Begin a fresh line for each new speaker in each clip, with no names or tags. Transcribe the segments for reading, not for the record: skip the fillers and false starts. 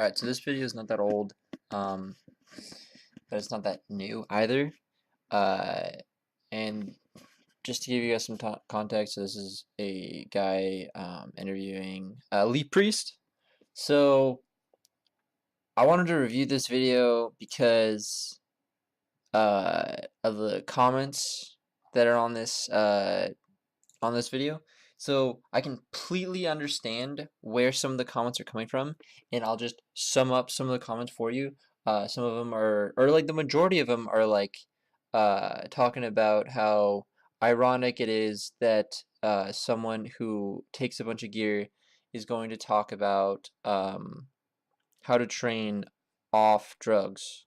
Alright, so this video is not that old, but it's not that new either. Uh, and just to give you guys some context, so this is a guy interviewing Lee Priest. So I wanted to review this video because of the comments that are on this video. So I completely understand where some of the comments are coming from, and I'll just sum up some of the comments for you. Some of them are, or like the majority of them are like talking about how ironic it is that someone who takes a bunch of gear is going to talk about how to train off drugs,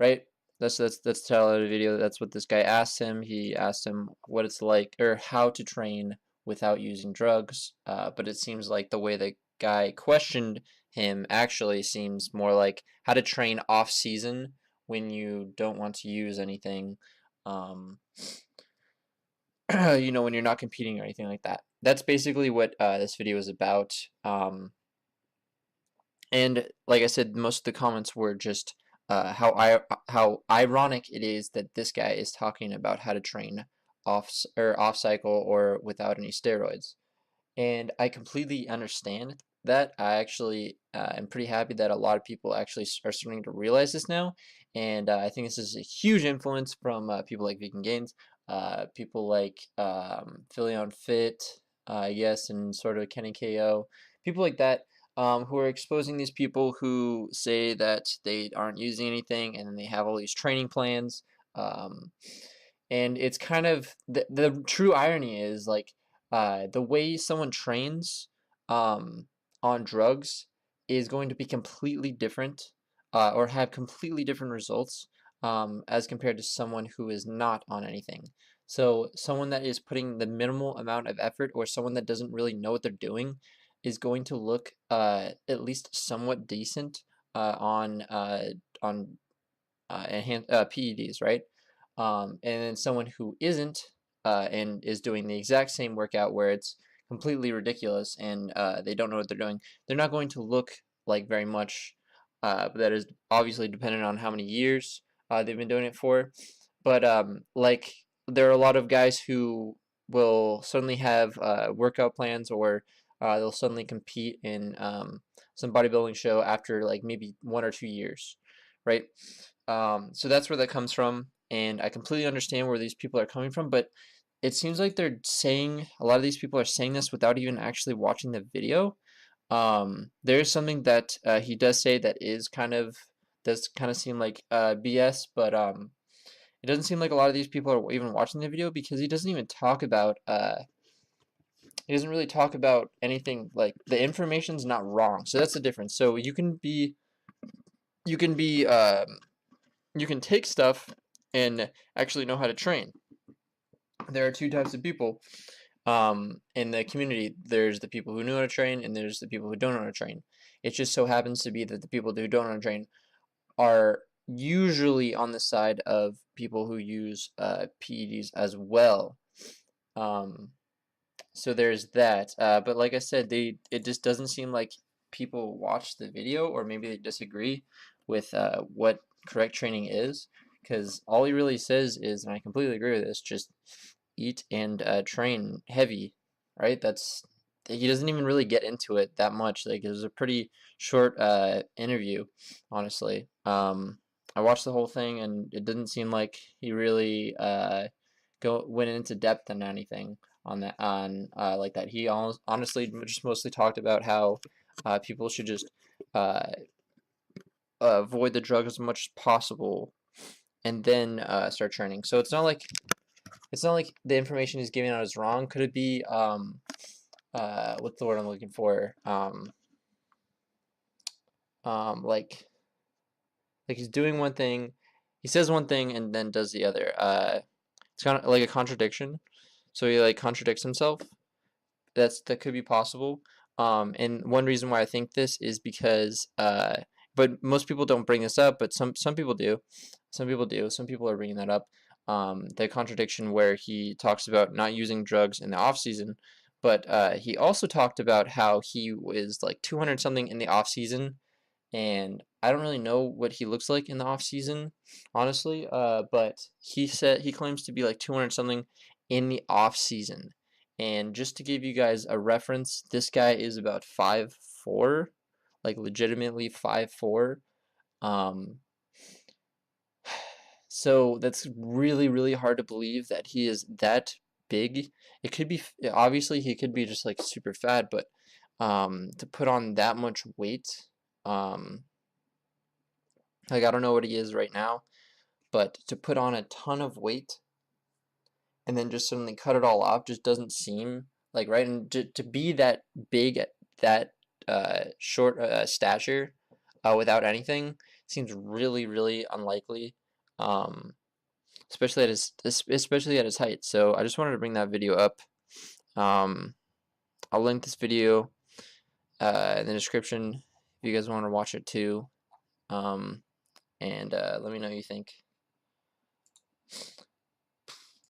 right? That's the title of the video. That's what this guy asked him. He asked him what it's like or how to train without using drugs. But it seems like the way the guy questioned him actually seems more like how to train off season when you don't want to use anything. You know, when you're not competing or anything like that. That's basically what this video is about. And like I said, most of the comments were just how ironic it is that this guy is talking about how to train off cycle or without any steroids. And I completely understand that. I actually am pretty happy that a lot of people actually are starting to realize this now. And I think this is a huge influence from people like Vegan Gains, people like Philly on Fit, yes, and sort of Kenny KO, people like that. Who are exposing these people who say that they aren't using anything and then they have all these training plans. And it's kind of the true irony is like the way someone trains on drugs is going to be completely different or have completely different results as compared to someone who is not on anything. So someone that is putting the minimal amount of effort or someone that doesn't really know what they're doing is going to look at least somewhat decent on PEDs, right? And then someone who isn't and is doing the exact same workout where it's completely ridiculous and they don't know what they're doing, they're not going to look like very much. That is obviously dependent on how many years they've been doing it for. But like there are a lot of guys who will suddenly have workout plans or they'll suddenly compete in some bodybuilding show after like maybe 1 or 2 years, right? So that's where that comes from, and I completely understand where these people are coming from, but it seems like they're saying a lot of these people are saying this without even actually watching the video. There is something that he does say that does kind of seem like BS, but it doesn't seem like a lot of these people are even watching the video because he doesn't even talk about he doesn't really talk about anything. Like the information's not wrong, so that's the difference. So you can take stuff and actually know how to train. There are two types of people in the community. There's the people who know how to train, and there's the people who don't know how to train. It just so happens to be that the people who don't know how to train are usually on the side of people who use PEDs as well. So there's that. But like I said, it just doesn't seem like people watch the video, or maybe they disagree with what correct training is, because all he really says is, and I completely agree with this, just eat and train heavy, right? He doesn't even really get into it that much. Like it was a pretty short interview, honestly. I watched the whole thing, and it didn't seem like he really went into depth on anything on like that. He honestly just mostly talked about how people should just avoid the drugs as much as possible and then start training. So it's not like the information he's giving out is wrong. Could it be what's the word I'm looking for? Like he's doing one thing, he says one thing and then does the other. It's kind of like a contradiction. So he like contradicts himself. That could be possible. And one reason why I think this is because but most people don't bring this up, but some people do. Some people do. Some people are bringing that up. The contradiction where he talks about not using drugs in the off season, but he also talked about how he was like 200 something in the off season, and I don't really know what he looks like in the off season, honestly. But he claims to be like 200 something in the off season. And just to give you guys a reference, this guy is about 5'4", like legitimately 5'4". Um, so that's really, really hard to believe that he is that big. It could be, obviously he could be just like super fat, but to put on that much weight, like I don't know what he is right now, but to put on a ton of weight and then just suddenly cut it all off just doesn't seem like right. And to be that big at that short stature without anything seems really, really unlikely. Um, especially at his height. So I just wanted to bring that video up. Um, I'll link this video in the description if you guys want to watch it too. And let me know what you think.